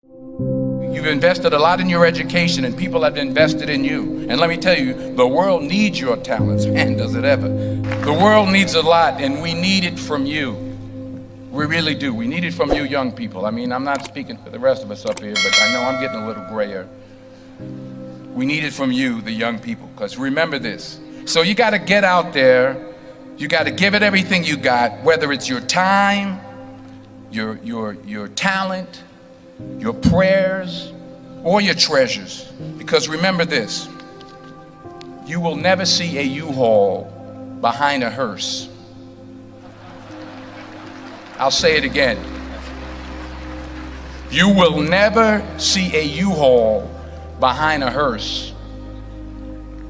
You've invested a lot in your education, and people have invested in you. And let me tell you, the world needs your talents. Man, does it ever. The world needs a lot, and we need it from you. We really do. We need it from you young people. I mean, I'm not speaking for the rest of us up here, but I know I'm getting a little grayer. We need it from you, the young people, because remember this. So you got to get out there. You got to give it everything you got, whether it's your time, your talent, your prayers, or your treasures. Because remember this, you will never see a U-Haul behind a hearse. I'll say it again. You will never see a U-Haul behind a hearse.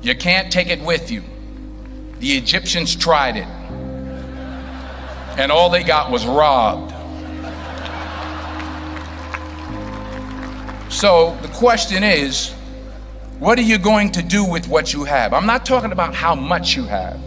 You can't take it with you. The Egyptians tried it, and all they got was robbed. So the question is, what are you going to do with what you have? I'm not talking about how much you have.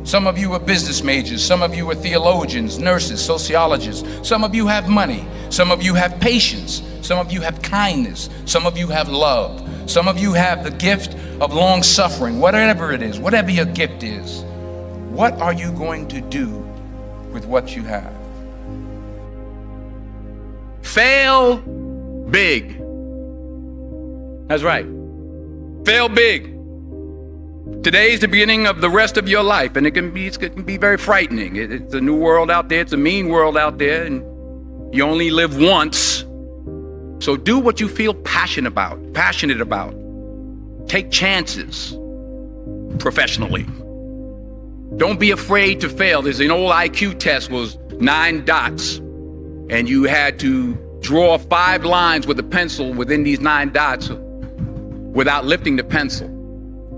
Some of you are business majors, some of you are theologians, nurses, sociologists. Some of you have money, some of you have patience, some of you have kindness, some of you have love, some of you have the gift of long suffering. Whatever it is, whatever your gift is, what are you going to do with what you have? Fail big. That's right. Fail big. Today's the beginning of the rest of your life, and it can be very frightening. It's a new world out there. It's a mean world out there, and you only live once. So do what you feel passionate about. Take chances professionally. Don't be afraid to fail. There's an old IQ test, was 9 dots, and you had to draw 5 lines with a pencil within these 9 dots without lifting the pencil.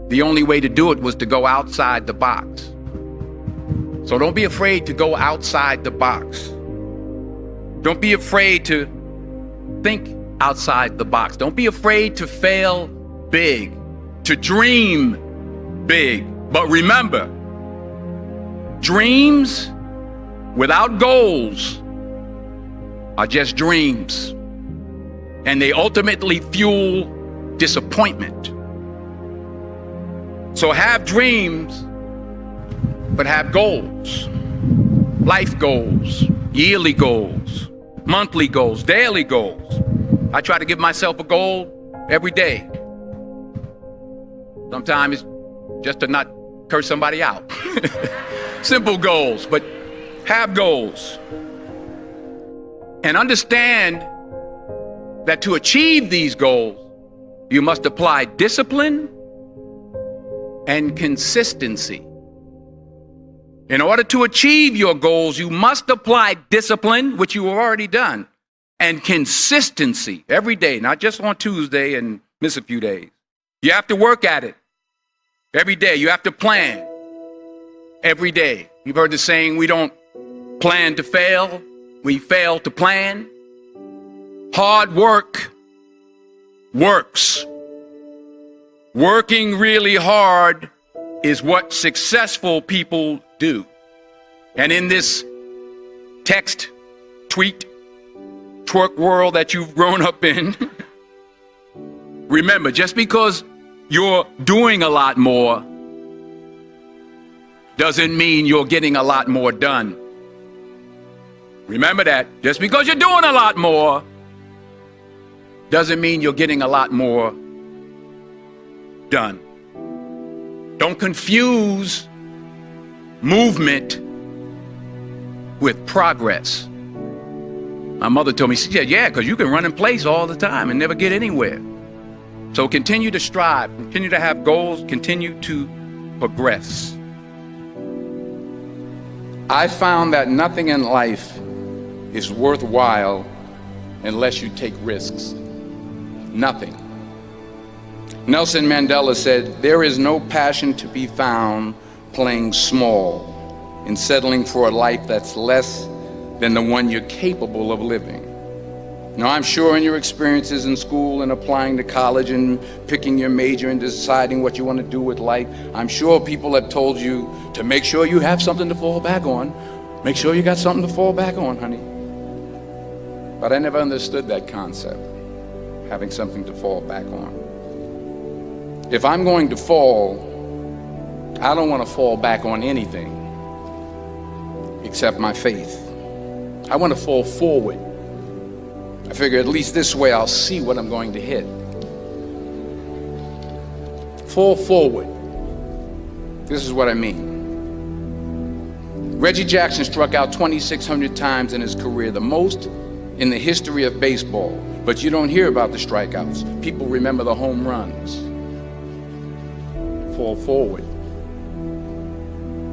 The only way to do it was to go outside the box. So don't be afraid to go outside the box. Don't be afraid to think outside the box. Don't be afraid to fail big, to dream big. But remember, dreams without goals are just dreams, and they ultimately fuel disappointment. So have dreams, but have goals. Life goals, yearly goals, monthly goals, daily goals. I try to give myself a goal every day. Sometimes it's just to not curse somebody out. Simple goals, but have goals. And understand that to achieve these goals, you must apply discipline and consistency. In order to achieve your goals, you must apply discipline, which you have already done, and consistency every day, not just on Tuesday and miss a few days. You have to work at it every day. You have to plan every day. You've heard the saying, we don't plan to fail, we fail to plan. Hard work works. Working really hard is what successful people do. And in this text, tweet, twerk world that you've grown up in, remember, just because you're doing a lot more doesn't mean you're getting a lot more done. Remember that. Just because you're doing a lot more doesn't mean you're getting a lot more done. Don't confuse movement with progress. My mother told me, she said, yeah, because you can run in place all the time and never get anywhere. So continue to strive, continue to have goals, continue to progress. I found that nothing in life is worthwhile unless you take risks. Nothing. Nelson Mandela said, there is no passion to be found playing small and settling for a life that's less than the one you're capable of living. Now, I'm sure in your experiences in school and applying to college and picking your major and deciding what you want to do with life, I'm sure people have told you to make sure you have something to fall back on. Make sure you got something to fall back on, honey. But I never understood that concept, having something to fall back on. If I'm going to fall, I don't want to fall back on anything except my faith. I want to fall forward. I figure at least this way I'll see what I'm going to hit. Fall forward. This is what I mean. Reggie Jackson struck out 2,600 times in his career, the most in the history of baseball. But you don't hear about the strikeouts. People remember the home runs. Fall forward.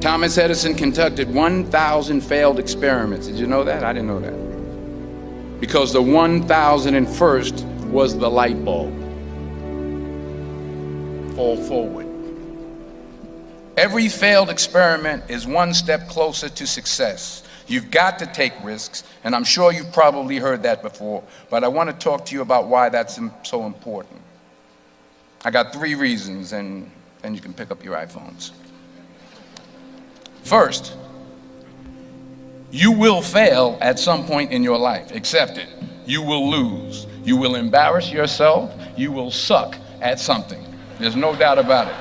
Thomas Edison conducted 1,000 failed experiments. Did you know that? I didn't know that. Because the 1,001st was the light bulb. Fall forward. Every failed experiment is one step closer to success. You've got to take risks, and I'm sure you've probably heard that before, but I want to talk to you about why that's so important. I got 3 reasons, and then you can pick up your iPhones. First, you will fail at some point in your life. Accept it. You will lose. You will embarrass yourself. You will suck at something. There's no doubt about it.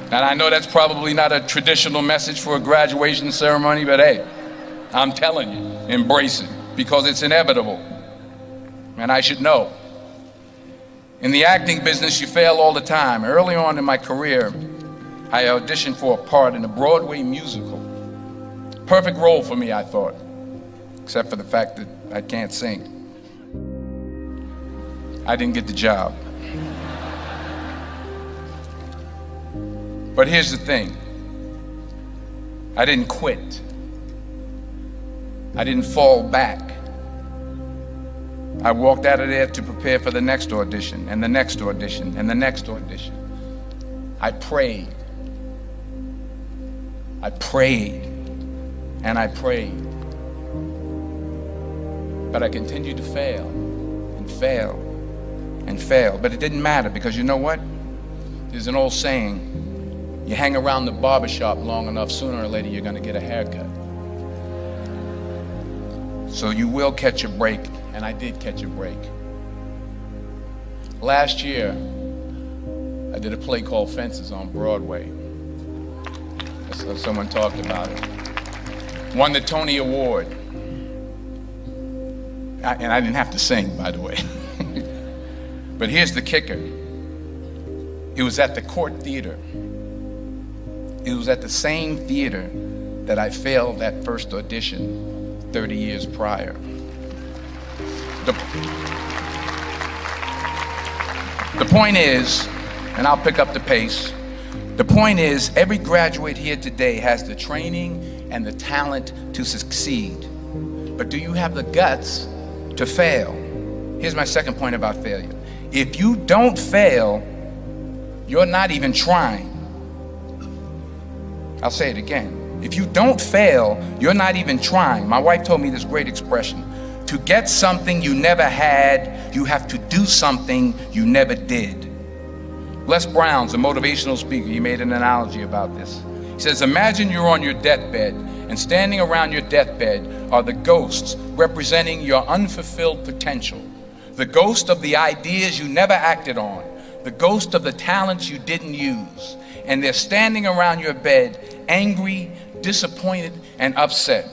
And I know that's probably not a traditional message for a graduation ceremony, but hey, I'm telling you, embrace it, because it's inevitable. And I should know. In the acting business, you fail all the time. Early on in my career, I auditioned for a part in a Broadway musical. Perfect role for me, I thought, except for the fact that I can't sing. I didn't get the job. But here's the thing. I didn't quit. I didn't fall back. I walked out of there to prepare for the next audition, and the next audition, and the next audition. I prayed. I prayed, and I prayed. But I continued to fail, and fail, and fail. But it didn't matter, because you know what? There's an old saying, you hang around the barbershop long enough, sooner or later you're going to get a haircut. So you will catch a break, and I did catch a break. Last year, I did a play called Fences on Broadway. So someone talked about it. Won the Tony Award. And I didn't have to sing, by the way. But here's the kicker. It was at the Court Theater. It was at the same theater that I failed that first audition 30 years prior. The point is, and I'll pick up the pace, the point is, every graduate here today has the training and the talent to succeed. But do you have the guts to fail? Here's my second point about failure. If you don't fail, you're not even trying. I'll say it again. If you don't fail, you're not even trying. My wife told me this great expression. To get something you never had, you have to do something you never did. Les Brown's a motivational speaker. He made an analogy about this. He says, imagine you're on your deathbed, and standing around your deathbed are the ghosts representing your unfulfilled potential. The ghost of the ideas you never acted on. The ghost of the talents you didn't use. And they're standing around your bed, angry, disappointed, and upset.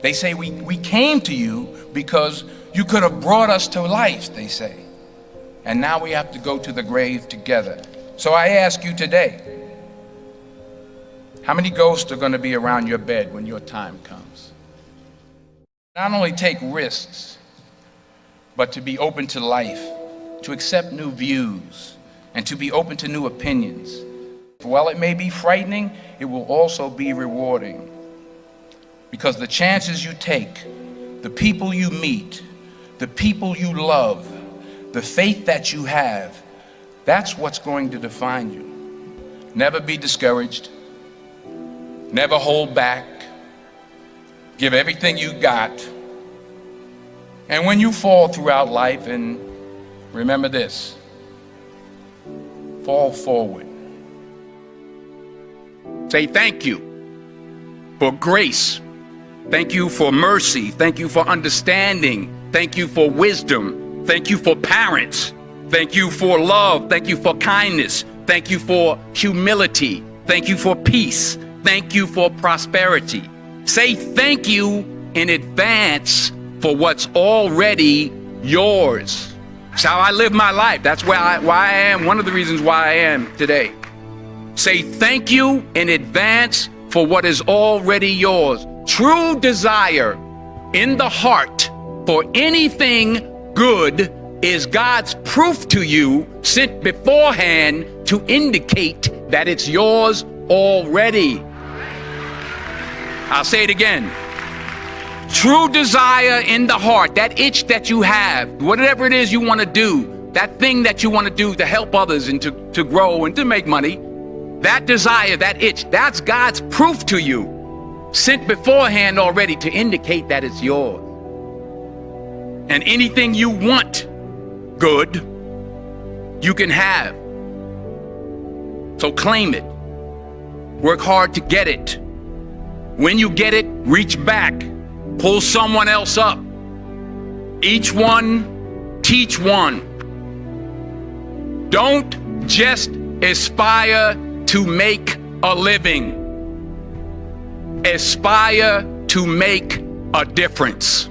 They say, we came to you because you could have brought us to life, they say. And now we have to go to the grave together. So I ask you today, how many ghosts are going to be around your bed when your time comes? Not only take risks, but to be open to life, to accept new views, and to be open to new opinions. While it may be frightening, it will also be rewarding. Because the chances you take, the people you meet, the people you love, the faith that you have, that's what's going to define you. Never be discouraged. Never hold back. Give everything you got. And when you fall throughout life, and remember this, fall forward. Say thank you for grace. Thank you for mercy. Thank you for understanding. Thank you for wisdom. Thank you for parents. Thank you for love. Thank you for kindness. Thank you for humility. Thank you for peace. Thank you for prosperity. Say thank you in advance for what's already yours. That's how I live my life. That's why I am, one of the reasons why I am today. Say thank you in advance for what is already yours. True desire in the heart for anything good is God's proof to you, sent beforehand to indicate that it's yours already. I'll say it again. True desire in the heart, that itch that you have, whatever it is you want to do, that thing that you want to do to help others and to grow and to make money, that desire, that itch, that's God's proof to you, sent beforehand already to indicate that it's yours. And anything you want good, you can have. So claim it. Work hard to get it. When you get it, reach back. Pull someone else up. Each one, teach one. Don't just aspire to make a living. Aspire to make a difference.